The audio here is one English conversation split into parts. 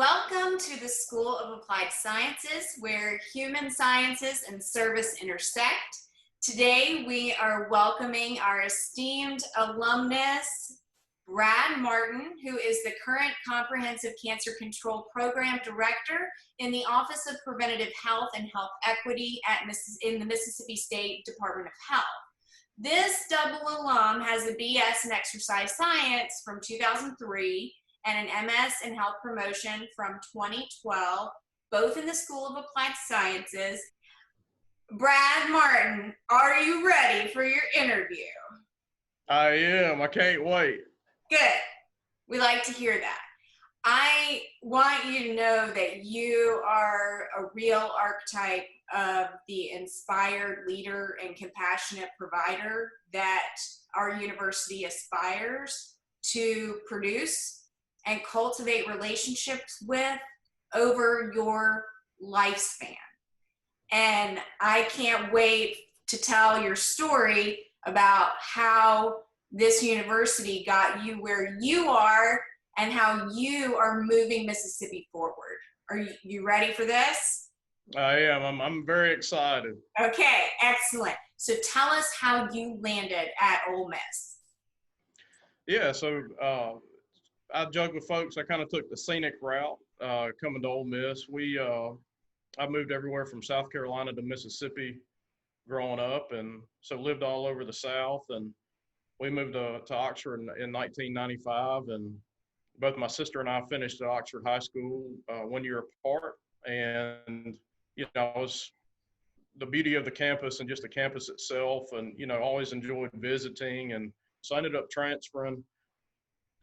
Welcome to the School of Applied Sciences, where human sciences and service intersect. Today, we are welcoming our esteemed alumnus, Brad Martin, who is the current Comprehensive Cancer Control Program Director in the Office of Preventative Health and Health Equity in the Mississippi State Department of Health. This double alum has a BS in Exercise Science from 2003 and an MS in Health Promotion from 2012, both in the School of Applied Sciences. Brad Martin, are you ready for your interview? I am. I can't wait. Good. We like to hear that. I want you to know that you are a real archetype of the inspired leader and compassionate provider that our university aspires to produce and cultivate relationships with over your lifespan. And I can't wait to tell your story about how this university got you where you are and how you are moving Mississippi forward. Are you ready for this? I am. I'm very excited. Okay, excellent. So tell us how you landed at Ole Miss. Yeah, so I joke with folks, I kind of took the scenic route coming to Ole Miss. I moved everywhere from South Carolina to Mississippi growing up, and so lived all over the South. And we moved to Oxford in 1995, and both my sister and I finished at Oxford High School 1 year apart. And, the beauty of the campus and just the campus itself, and, always enjoyed visiting. And so I ended up transferring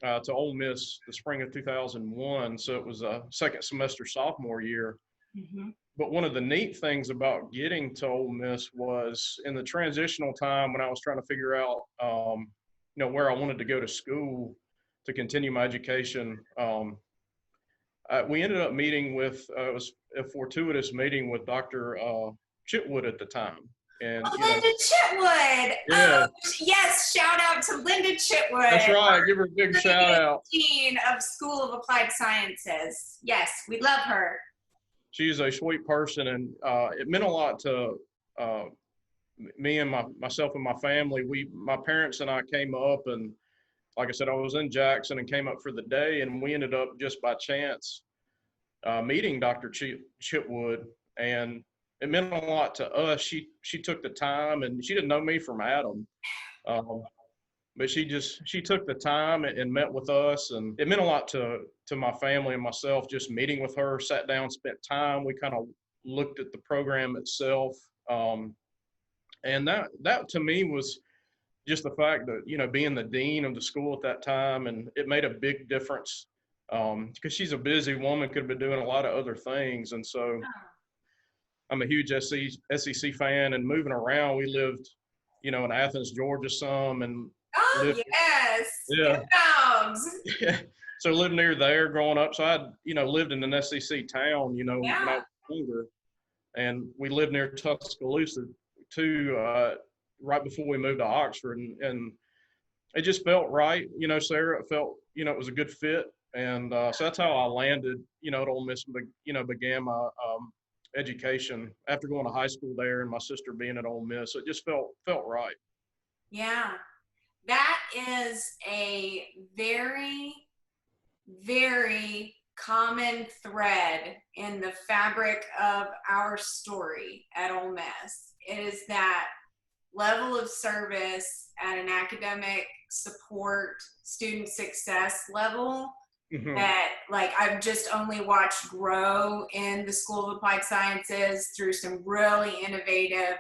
to Ole Miss the spring of 2001. So it was a second semester sophomore year. Mm-hmm. But one of the neat things about getting to Ole Miss was in the transitional time when I was trying to figure out, where I wanted to go to school to continue my education. We ended up meeting with, it was a fortuitous meeting with Dr. Chitwood at the time. And Linda Chitwood. Yeah. Yes, shout out to Linda Chitwood. That's right. Give her a big shout out. Dean of School of Applied Sciences. Yes, we love her. She's a sweet person, and it meant a lot to me and myself and my family. My parents and I came up, and like I said, I was in Jackson and came up for the day, and we ended up just by chance meeting Dr. Chitwood, and it meant a lot to us. She took the time, and she didn't know me from Adam, but she took the time and met with us, and it meant a lot to my family and myself. Just meeting with her, sat down, spent time. We kind of looked at the program itself, and that to me was just the fact that being the dean of the school at that time, and it made a big difference because she's a busy woman, could have been doing a lot of other things, and so. I'm a huge SEC fan, and moving around, we lived, in Athens, Georgia some, and yes, yeah, yeah. So lived near there growing up. So I, lived in an SEC town, when I was younger, and we lived near Tuscaloosa too, right before we moved to Oxford, and it just felt right, Sarah. It felt, it was a good fit, and so that's how I landed, at Ole Miss, began my education after going to high school there, and my sister being at Ole Miss. So it just felt right. Yeah, that is a very, very common thread in the fabric of our story at Ole Miss. It is that level of service at an academic support, student success level. Mm-hmm. That I've just only watched grow in the School of Applied Sciences through some really innovative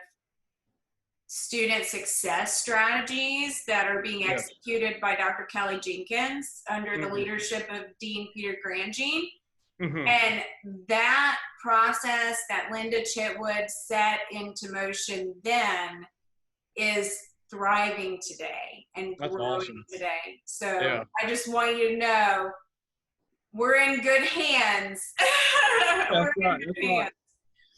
student success strategies that are being executed by Dr. Kelly Jenkins under the leadership of Dean Peter Grandjean. Mm-hmm. And that process that Linda Chitwood set into motion then is thriving today and growing today. So I just want you to know, we're in good hands. We're in good hands.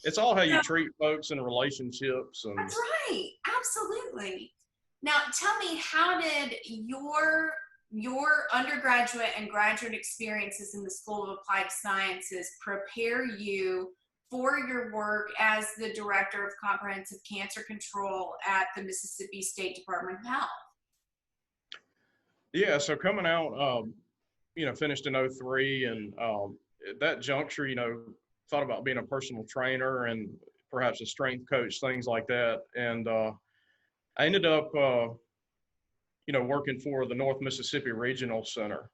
It's all how you treat folks in relationships. And that's right. Absolutely. Now, tell me, how did your your undergraduate and graduate experiences in the School of Applied Sciences prepare you for your work as the Director of Comprehensive Cancer Control at the Mississippi State Department of Health? Yeah, so coming out, finished in '03, and at that juncture, thought about being a personal trainer and perhaps a strength coach, things like that. And I ended up, working for the North Mississippi Regional Center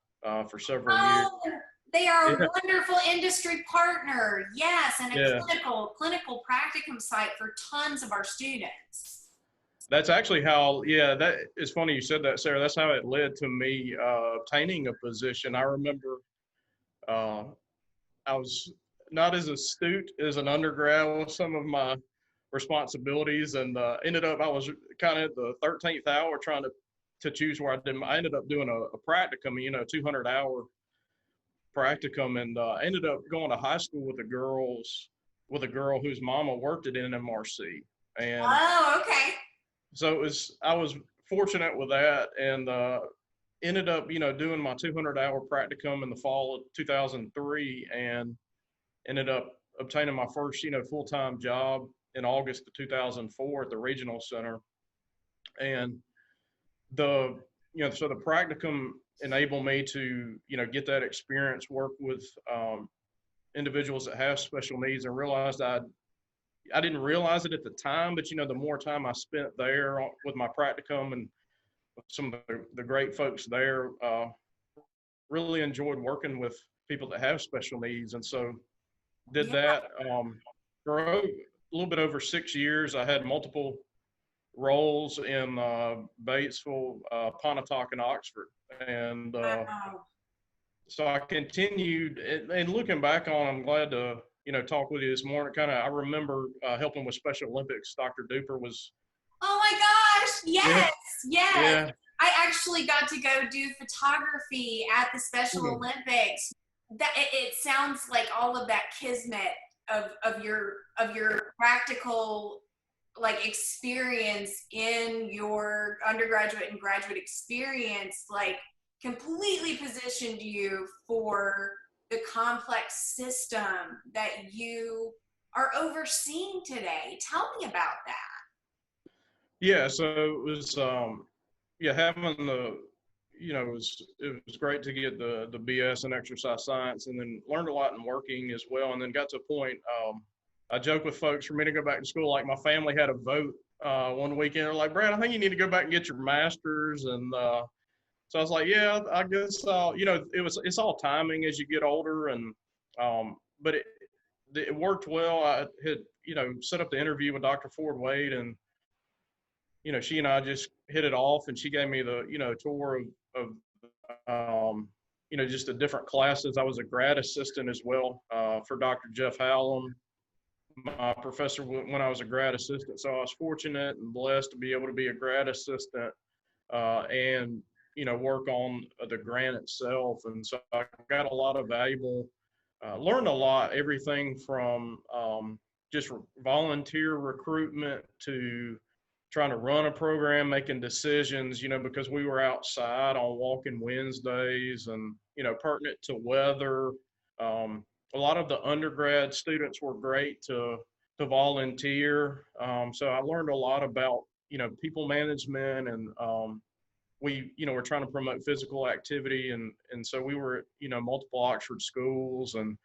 for several years. Oh, they are Yeah, a wonderful industry partner. Yes, and a yeah. clinical practicum site for tons of our students. That's actually how, yeah, that is funny you said that, Sarah. That's how it led to me obtaining a position. I remember uh, I was not as astute as an undergrad with some of my responsibilities, and ended up I was kind of at the 13th hour trying to choose where I did. I ended up doing a practicum, 200-hour practicum, and I ended up going to high school with a girl whose mama worked at NMRC, and Oh, okay. so I was fortunate with that, and ended up doing my 200-hour practicum in the fall of 2003, and ended up obtaining my first full-time job in August of 2004 at the regional center. And the so the practicum enabled me to get that experience, work with individuals that have special needs, and realized I didn't realize it at the time, but the more time I spent there with my practicum and some of the great folks there, really enjoyed working with people that have special needs. And so did Yeah. that for a little bit over 6 years. I had multiple roles in Batesville, Pontotoc, and Oxford. And Wow. so I continued, and looking back on, I'm glad to, talk with you this morning. I remember helping with Special Olympics. Dr. Duper was, Oh my gosh. yeah, Yes. Yes. yeah. I actually got to go do photography at the Special Hmm. Olympics. It sounds like all of that kismet of your practical like experience in your undergraduate and graduate experience, like completely positioned you for the complex system that you are overseeing today. Tell me about that. Yeah, so it was, yeah, having it was great to get the BS in exercise science, and then learned a lot in working as well. And then got to a point, I joke with folks, for me to go back to school, like my family had a vote one weekend. They're like, Brad, I think you need to go back and get your master's. And so I was like, yeah, I guess, it's all timing as you get older. And, but it worked well. I had, set up the interview with Dr. Ford Wade, and she and I just hit it off, and she gave me the, tour of just the different classes. I was a grad assistant as well for Dr. Jeff Hallam, my professor when I was a grad assistant. So I was fortunate and blessed to be able to be a grad assistant and, work on the grant itself. And so I got a lot of valuable, learned a lot, everything from just volunteer recruitment to trying to run a program, making decisions, because we were outside on walking Wednesdays and, pertinent to weather. A lot of the undergrad students were great to volunteer. So I learned a lot about, people management, and we're trying to promote physical activity. And so we were at, multiple Oxford schools. And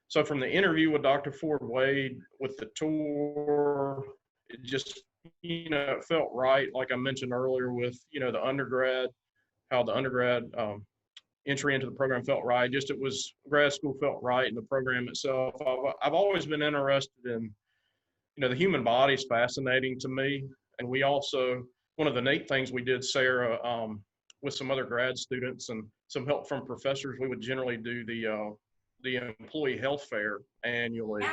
so from the interview with Dr. Ford Wade, with the tour, it just, it felt right. Like I mentioned earlier with, the undergrad, how the undergrad entry into the program felt right. Just grad school felt right, and the program itself. I've always been interested in, the human body is fascinating to me. And we also, one of the neat things we did, Sarah, with some other grad students and some help from professors, we would generally do the employee health fair annually. Yeah.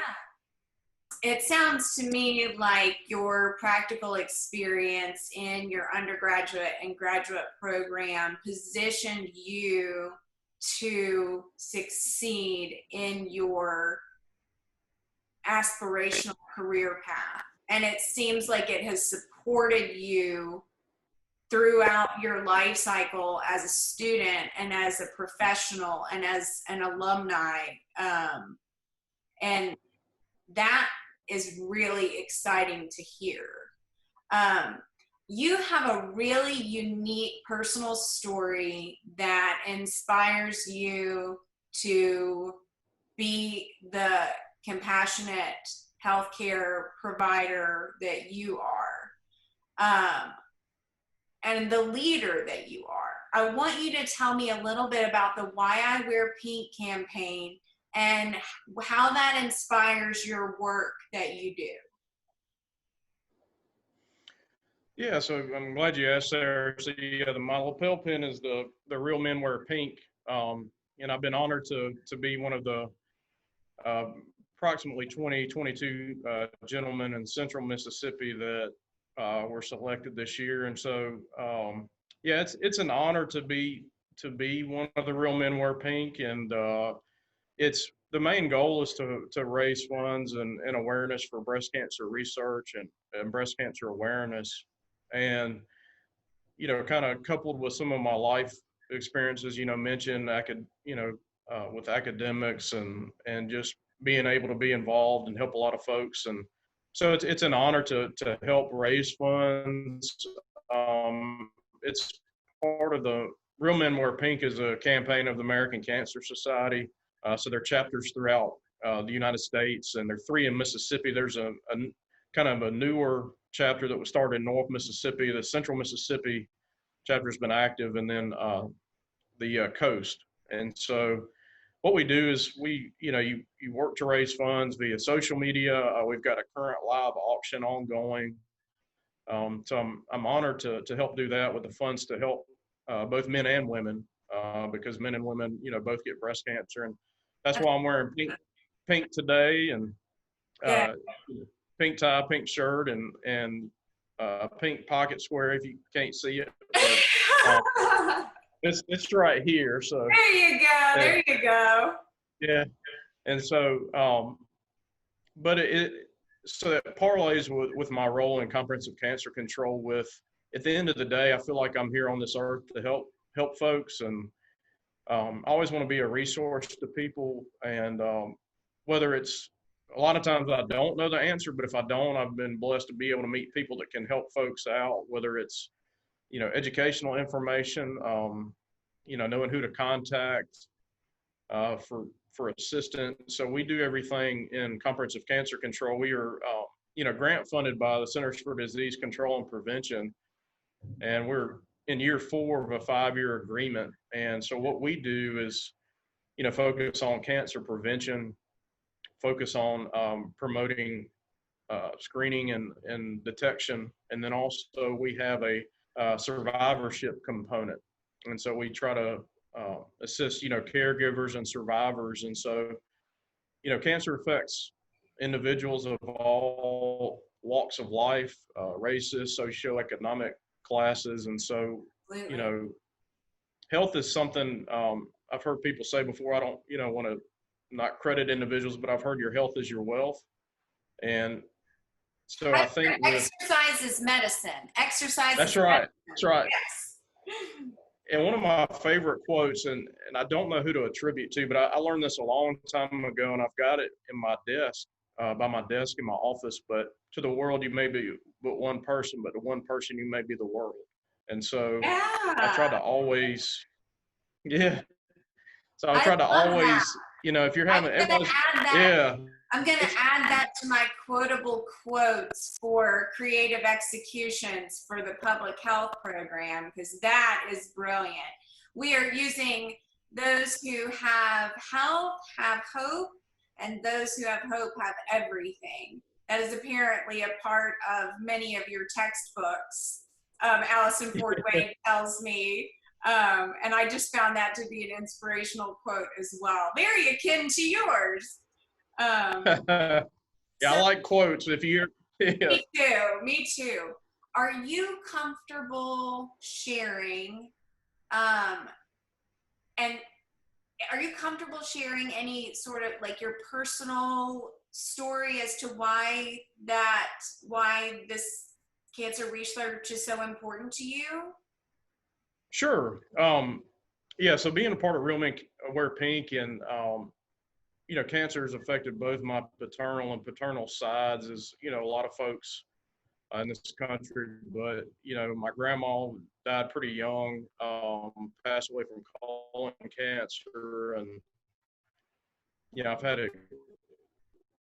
It sounds to me like your practical experience in your undergraduate and graduate program positioned you to succeed in your aspirational career path. And it seems like it has supported you throughout your life cycle as a student and as a professional and as an alumni. And that is really exciting to hear. You have a really unique personal story that inspires you to be the compassionate healthcare provider that you are, and the leader that you are. I want you to tell me a little bit about the Why I Wear Pink campaign and how that inspires your work that you do. Yeah, so I'm glad you asked there. So yeah, my lapel pin is the Real Men Wear Pink, and I've been honored to be one of the uh, approximately 22 gentlemen in Central Mississippi that were selected this year. And so yeah, it's an honor to be one of the Real Men Wear Pink, and it's the main goal is to raise funds and awareness for breast cancer research and breast cancer awareness. And, kind of coupled with some of my life experiences, mentioned with academics and just being able to be involved and help a lot of folks. And so it's an honor to help raise funds. It's part of the Real Men Wear Pink is a campaign of the American Cancer Society. So there are chapters throughout the United States, and there are 3 in Mississippi. There's a kind of a newer chapter that was started in North Mississippi. The Central Mississippi chapter has been active, and then the coast. And so what we do is you work to raise funds via social media. We've got a current live auction ongoing. So I'm honored to help do that with the funds to help both men and women, because men and women, both get breast cancer. And that's why I'm wearing pink today, and Yeah. pink tie, pink shirt, and pink pocket square if you can't see it. But, it's right here. So There you go. There you go. Yeah, and so but so that parlays with my role in comprehensive cancer control. With at the end of the day, I feel like I'm here on this earth to help folks, and I always want to be a resource to people. And whether it's a lot of times I don't know the answer, but if I don't, I've been blessed to be able to meet people that can help folks out, whether it's, educational information, knowing who to contact for assistance. So we do everything in comprehensive cancer control. We are, grant funded by the Centers for Disease Control and Prevention, and we're in year 4 of a 5-year agreement. And so what we do is, focus on cancer prevention, focus on promoting screening and detection. And then also we have a survivorship component. And so we try to assist, caregivers and survivors. And so, cancer affects individuals of all walks of life, races, socioeconomic classes. And so, health is something I've heard people say before. I don't, want to not credit individuals, but I've heard your health is your wealth. And so I think exercise is medicine. Exercise. That's is right. medicine. That's right. Yes. And one of my favorite quotes, and I don't know who to attribute to, but I learned this a long time ago, and I've got it in my desk, by my desk in my office. But to the world, you may be but one person, but to one person, you may be the world. And so I try to always, yeah. So I try to always, if you're having, yeah. I'm going to add that to my quotable quotes for creative executions for the public health program, because that is brilliant. We are using those who have health, have hope, and those who have hope have everything. That is apparently a part of many of your textbooks. Allison Ford Wade tells me. And I just found that to be an inspirational quote as well. Very akin to yours. Yeah, so, I like quotes. If you're, yeah. Me too. Are you comfortable sharing, and are you comfortable sharing any sort of like your personal story as to why this cancer research is so important to you? Sure. Yeah, so being a part of Real Men Wear Pink, and cancer has affected both my paternal and paternal sides, as a lot of folks in this country. But my grandma died pretty young, passed away from colon cancer, and I've had it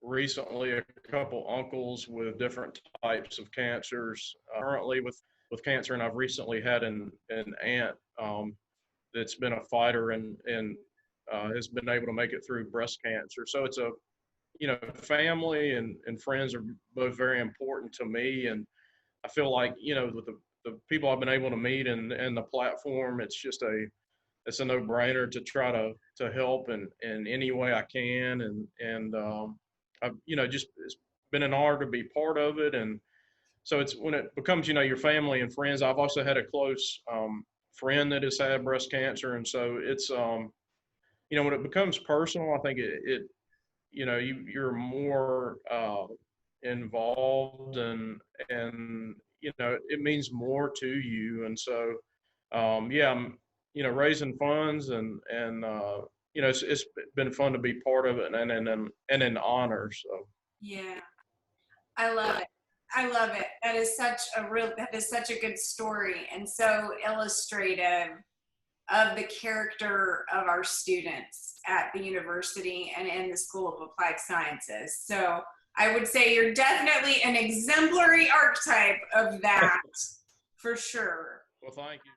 recently, a couple uncles with different types of cancers currently with cancer, and I've recently had an aunt that's been a fighter and has been able to make it through breast cancer. So it's a family and friends are both very important to me, and I feel like with the people I've been able to meet and the platform, it's a no-brainer to try to help in any way I can, and I've just it's been an honor to be part of it. And so it's when it becomes your family and friends. I've also had a close friend that has had breast cancer, and so it's when it becomes personal, I think it you're more involved, and it means more to you. And so yeah, I'm raising funds, and it's been fun to be part of it, and an honor. So Yeah, I love it. I love it. That is such a good story and so illustrative of the character of our students at the university and in the School of Applied Sciences. So I would say you're definitely an exemplary archetype of that, for sure. well, thank you.